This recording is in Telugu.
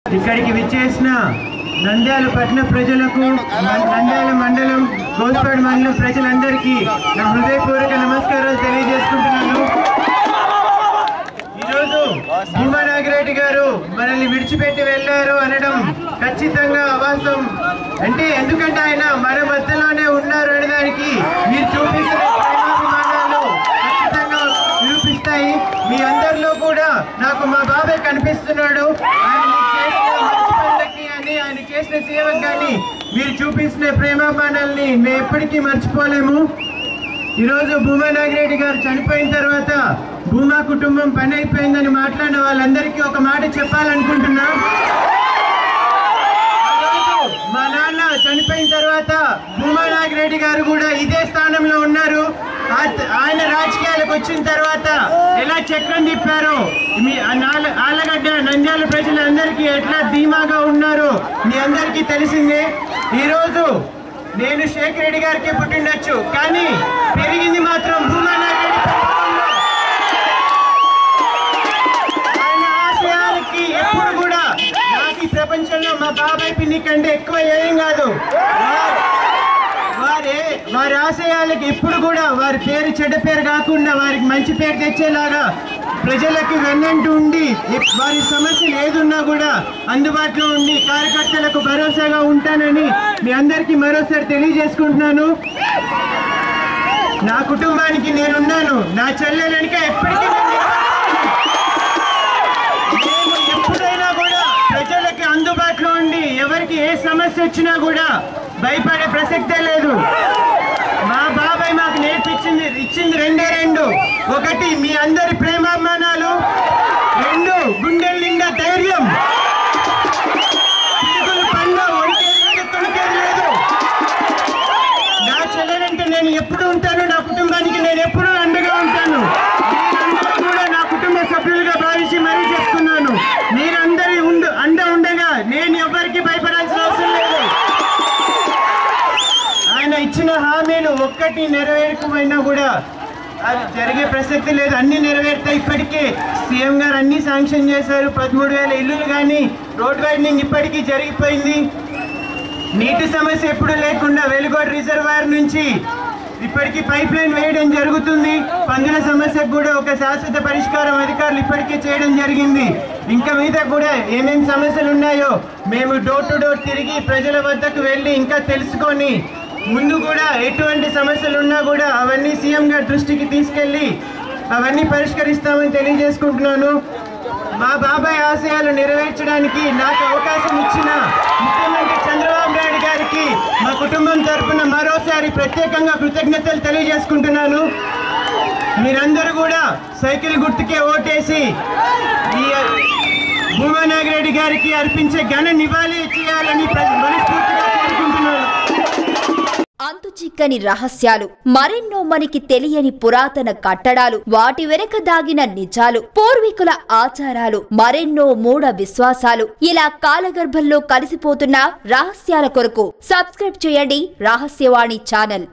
ఇక్కడికి విచ్చేసిన నంద్యాల పట్టణ ప్రజలకు, నంద్యాల మండలం, గోస్పాడు మండలం ప్రజలందరికీ నా హృదయపూర్వక నమస్కారాలు తెలియజేసుకుంటున్నాను. ఈరోజు భూమా నాగిరెడ్డి గారు మనల్ని విడిచిపెట్టి వెళ్ళారు అనడం ఖచ్చితంగా అవాస్తవం. ఎందుకంటే ఆయన మన మధ్యలోనే ఉన్నారు అనేదానికి మీరు చూపిస్తున్న ప్రేమాభిమానాలు ఖచ్చితంగా నిరూపిస్తాయి. మీ అందరిలో కూడా నాకు మా బాబాయ్ కనిపిస్తున్నాడు. ఆయన చేసిన సేవకు కానీ మీరు చూపిస్తున్న ప్రేమాభిమానాల్ని మేము ఎప్పటికీ మర్చిపోలేము. ఈరోజు భూమా నాగిరెడ్డి గారు చనిపోయిన తర్వాత భూమా కుటుంబం పని అయిపోయిందని మాట్లాడిన వాళ్ళందరికీ ఒక మాట చెప్పాలనుకుంటున్నా. మా నాన్న చనిపోయిన తర్వాత భూమా నాగిరెడ్డి గారు కూడా ఇదే స్థానంలో ఉన్నారు. ఆయన రాజకీయాలకు వచ్చిన తర్వాత ఎలా చక్రం తిప్పారో, మీ ఆలగడ్డ నంద్యాల ప్రజలందరికీ ఎట్లా ధీమాగా ఉన్నారో మీ అందరికీ తెలిసిందే. ఈరోజు నేను శేఖర్ రెడ్డి గారికి పుట్టిండొచ్చు, కానీ పెరిగింది మాత్రం భూమా నాగిరెడ్డి. ఆయన ఆశయాలకి ఎప్పుడు కూడా నాకు ఈ ప్రపంచంలో మా బాబాయ్ పిన్ని కంటే ఎక్కువ ఏం కాదు. వారి ఆశయాలకి ఎప్పుడు కూడా వారి పేరు చెడ్డ పేరు కాకుండా వారికి మంచి పేరు తెచ్చేలాగా ప్రజలకి వెన్నంటూ ఉండి వారి సమస్యలు ఏదున్నా కూడా అందుబాటులో ఉండి కార్యకర్తలకు భరోసాగా ఉంటానని మీ అందరికీ మరోసారి తెలియజేసుకుంటున్నాను. నా కుటుంబానికి నేనున్నాను. నా చెల్లెలనిక ఎప్పటికీ ఎప్పుడైనా కూడా ప్రజలకి అందుబాటులో ఉండి ఎవరికి ఏ సమస్య వచ్చినా కూడా భయపడే ప్రసక్తే లేదు. మా బాబాయ్ మాకు ఇచ్చింది రెండు. ఒకటి మీ అందరి ప్రేమాభిమానాలు, రెండు గుండెల నిండా ధైర్యం. నా చెల్లెలంటే నేను ఎప్పుడు ఉంటాను, నా కుటుంబానికి నేను ఎప్పుడు అండగా ఉంటాను. మీరందరూ కూడా నా కుటుంబ సభ్యులుగా భావించి మరీ చెప్తున్నాను. మీరందరి అండ ఉండగా నేను ఎవరికి భయపడాల్సిన అవసరం లేదు. ఆయన ఇచ్చిన హామీలు ఒక్కటి నెరవేర్చమైనా కూడా అది జరిగే ప్రసక్తి లేదు. అన్ని నెరవేరుతాయి. ఇప్పటికే సీఎం గారు అన్ని శాంక్షన్ చేశారు. 13,000 ఇల్లులు కానీ రోడ్ వైడనింగ్ ఇప్పటికీ జరిగిపోయింది. నీటి సమస్య ఎప్పుడు లేకుండా వెలుగోడు రిజర్వాయర్ నుంచి ఇప్పటికీ పైప్ లైన్ వేయడం జరుగుతుంది. పందుల సమస్యకు కూడా ఒక శాశ్వత పరిష్కారం అధికారులు ఇప్పటికే చేయడం జరిగింది. ఇంకా మీద కూడా ఏమేమి సమస్యలు ఉన్నాయో మేము డోర్ టు డోర్ తిరిగి ప్రజల వద్దకు వెళ్ళి ఇంకా తెలుసుకొని ముందు కూడా ఎటువంటి సమస్యలు ఉన్నా కూడా అవన్నీ సీఎం గారి దృష్టికి తీసుకెళ్ళి అవన్నీ పరిష్కరిస్తామని తెలియజేసుకుంటున్నాను. మా బాబాయ్ ఆశయాలు నెరవేర్చడానికి నాకు అవకాశం ఇచ్చిన ముఖ్యమంత్రి చంద్రబాబు నాయుడు గారికి మా కుటుంబం తరఫున మరోసారి ప్రత్యేకంగా కృతజ్ఞతలు తెలియజేసుకుంటున్నాను. మీరందరూ కూడా సైకిల్ గుర్తుకే ఓటేసి ఈ భూమా నాగిరెడ్డి గారికి అర్పించే ఘన నివాళి చేయాలని మనస్ఫూర్తిగా కోరుకుంటున్నాను. అంతు చిక్కని రహస్యాలు, మరెన్నో మనకి తెలియని పురాతన కట్టడాలు, వాటి వెనక దాగిన నిజాలు, పూర్వీకుల ఆచారాలు, మరెన్నో మూఢ విశ్వాసాలు, ఇలా కాలగర్భంలో కలిసిపోతున్న రహస్యాల కొరకు సబ్స్క్రైబ్ చేయండి రహస్యవాణి ఛానల్.